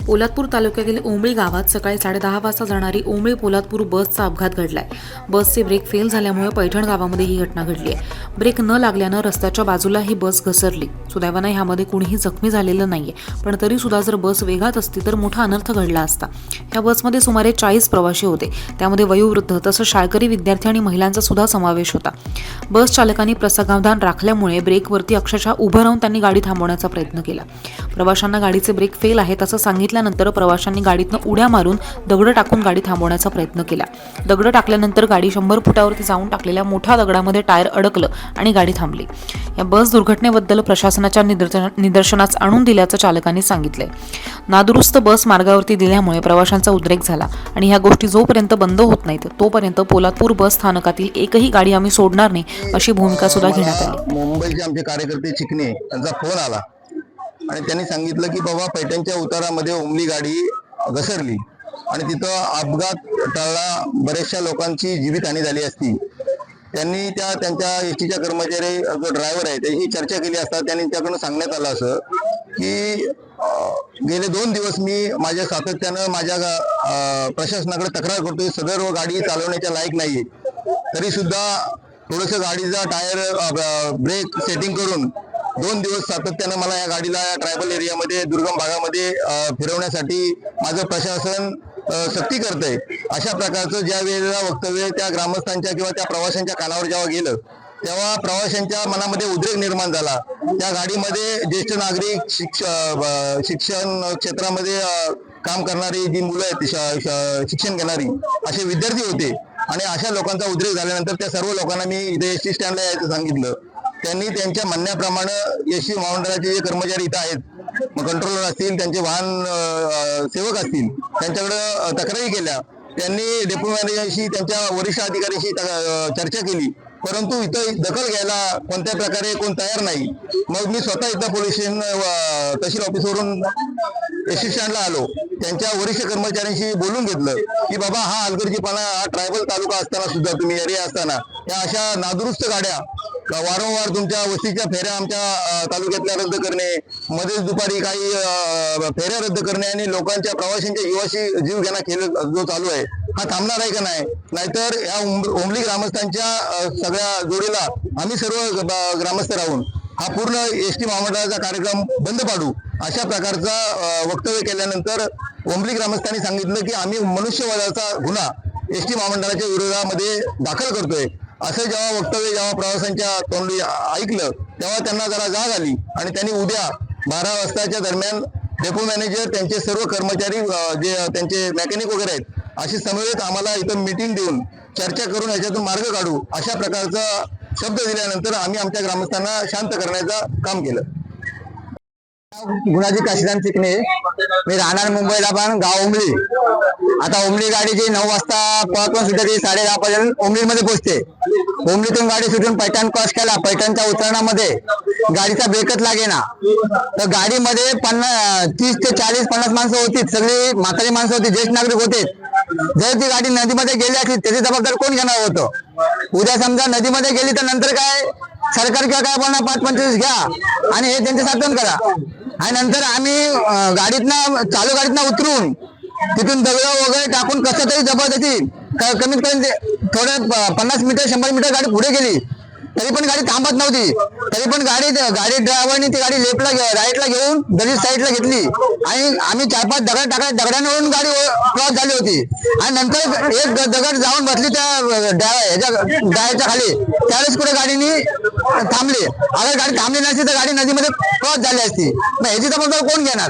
पोलादपूर तालुक्यातील ओंबळी गावात सकाळी 10:30 वाजता जाणारी ओंबळी पोलादपूर बसचा अपघात घडलाय। बसचे ब्रेक फेल झाल्यामुळे पैठण गावामध्ये ही घटना घडली आहे। ब्रेक न लागल्यानं रस्त्याच्या बाजूला ही बस घसरली। सुदैवाने ह्यामध्ये कुणीही जखमी झालेलं नाहीये, पण तरी सुद्धा जर बस वेगात असती तर मोठा अनर्थ घडला असता। या बसमध्ये सुमारे 40 प्रवासी होते, त्यामध्ये वयोवृद्ध तसंच शाळकरी विद्यार्थी आणि महिलांचा सुद्धा समावेश होता। बस चालकांनी प्रसंगावधान राखल्यामुळे ब्रेकवरती अक्षरशः उभं राहून त्यांनी गाडी थांबवण्याचा प्रयत्न केला। प्रवाशांना गाडीचे ब्रेक फेल आहेत असं सांगितल्यानंतर प्रवाशांनी गाडीतनं उड्या मारून दगड टाकून गाडी थांबवण्याचा प्रयत्न केला। दगड टाकल्यानंतर गाडी 100 फुटावरती जाऊन टाकलेल्या मोठ्या दगडामध्ये टायर अडकलं आणि गाडी थांबली। या बस दुर्घटनेबद्दल प्रशासनाच्या निदर्शनास आणून दिल्याचं चालकांनी सांगितलंय। नादुरुस्त बस मार्गावरती दिल्यामुळे प्रवाशांचा उद्रेक झाला आणि ह्या गोष्टी जोपर्यंत बंद होत नाहीत तोपर्यंत पोलादपूर बस स्थानकातील एकही गाडी आम्ही सोडणार नाही अशी भूमिका सुद्धा घेण्यात आली। मुंबईचे आमचे कार्यकर्ते चिकणे त्यांचा फोन आला आणि त्यांनी सांगितलं की बाबा पैठणच्या उतारामध्ये ओमली गाडी घसरली आणि तिथं अपघात टळला, बऱ्याचशा लोकांची जीवितहानी झाली असती। त्यांनी त्यांच्या एसटीच्या कर्मचारी जो ड्रायव्हर आहे त्याची चर्चा केली असता त्यांनी त्याकडून सांगण्यात आलं असं की गेले 2 दिवस मी माझ्या सातत्यानं माझ्या प्रशासनाकडे तक्रार करतोय, सदर गाडी चालवण्याच्या लायक नाहीये, तरी सुद्धा थोडंसं गाडीचा टायर ब्रेक सेटिंग करून 2 दिवस सातत्यानं मला या गाडीला या ट्रायबल एरियामध्ये दुर्गम भागामध्ये फिरवण्यासाठी माझं प्रशासन सक्ती करतंय। अशा प्रकारचं ज्या वेळेला वक्तव्य त्या ग्रामस्थांच्या किंवा त्या प्रवाशांच्या कानावर जेव्हा गेलं तेव्हा प्रवाशांच्या मनामध्ये उद्रेक निर्माण झाला। त्या गाडीमध्ये ज्येष्ठ नागरिक, शिक्षण क्षेत्रामध्ये काम करणारी जी मुलं आहेत, शिक्षण घेणारी असे विद्यार्थी होते आणि अशा लोकांचा उद्रेक झाल्यानंतर त्या सर्व लोकांना मी इथे एसटी स्टँडला यायचं सांगितलं। त्यांनी त्यांच्या म्हणण्याप्रमाणे एसटी महामंडळाचे जे कर्मचारी इथं आहेत, कंट्रोलर असतील, त्यांचे वाहन सेवक असतील, त्यांच्याकडे तक्रारी केल्या। त्यांनी डेप्युटी मॅनेजरशी, त्यांच्या वरिष्ठ अधिकाऱ्यांशी चर्चा केली, परंतु इथं दखल घ्यायला कोणत्या प्रकारे कोण तयार नाही। मग मी स्वतः इथं पोलीस स्टेशन तहसील ऑफिसवरून एसटी स्टँडला आलो, त्यांच्या वरिष्ठ कर्मचाऱ्यांशी बोलून घेतलं की बाबा हा हलगर्जीपणा, हा ट्रायबल तालुका असताना सुद्धा, तुम्ही एरिया असताना या अशा नादुरुस्त गाड्या वारंवार तुमच्या वस्तीच्या फेऱ्या आमच्या तालुक्यातल्या रद्द करणे, मध्येच दुपारी काही फेऱ्या रद्द करणे आणि लोकांच्या प्रवाशांच्या जीवाशी जीवघेणा खेळ जो चालू आहे हा थांबणार आहे का नाही? नाहीतर या ओंबली ग्रामस्थांच्या सगळ्या जोडीला आम्ही सर्व ग्रामस्थ राहून हा पूर्ण एसटी महामंडळाचा कार्यक्रम बंद पाडू अशा प्रकारचा वक्तव्य केल्यानंतर ओंबली ग्रामस्थांनी सांगितलं की आम्ही मनुष्यवधाचा गुन्हा एसटी महामंडळाच्या विरोधामध्ये दाखल करतोय। असं जेव्हा वक्तव्य प्रवाशांच्या तोंडी ऐकलं तेव्हा त्यांना जरा जाग आली आणि त्यांनी उद्या 12 वाजताच्या दरम्यान डेपो मॅनेजर, त्यांचे सर्व कर्मचारी, जे त्यांचे मेकॅनिक वगैरे आहेत, अशी समवेत आम्हाला इथं मीटिंग देऊन चर्चा करून याच्यातून मार्ग काढू अशा प्रकारचा शब्द दिल्यानंतर आम्ही आमच्या ग्रामस्थांना शांत करण्याचं काम केलं। गुणाजी काशीराम चिकणे, मी राहणार मुंबईला, पण गाव ओंबली। आता ओंबली गाडी जी 9 वाजता पळतून सुटते, 10:30 पर्यंत ओंबलीमध्ये पोहोचते। ओंबलीतून गाडी सुटून पैठण क्रॉस केला, पैठणच्या उतरणामध्ये गाडीचा ब्रेकच लागेना, तर गाडीमध्ये 30 ते 40 50 माणसं होती, सगळी म्हातारी माणसं होती, ज्येष्ठ नागरिक होते। जर ती गाडी नदीमध्ये गेली असती त्याची जबाबदारी कोण घेणार होतं? उद्या समजा नदीमध्ये गेली तर नंतर काय सरकार किंवा काय बोलणार, 5-25 घ्या आणि हे त्यांचे साधन करा। आणि नंतर आम्ही चालू गाडीतनं उतरून तिथून दगड वगैरे टाकून कसं तरी जबरदस्ती कमीत कमी थोडे 50 मीटर 100 मीटर गाडी पुढे गेली, तरी पण गाडी थांबत नव्हती। तरी पण गाडी ड्रायव्हरने ती गाडी राईटला घेऊन दलित साईडला घेतली आणि आम्ही 4-5 दगड टाकले, दगडांवरून गाडी क्रॉस झाली होती आणि नंतर एक दगड जाऊन बसली त्या डायच्या खाली, त्यावेळेस कुठे गाडीनी थांबली। अगर गाडी थांबली नसती तर गाडी नदीमध्ये क्रॉस झाली असती, मग ह्याची जबाबदारी कोण घेणार?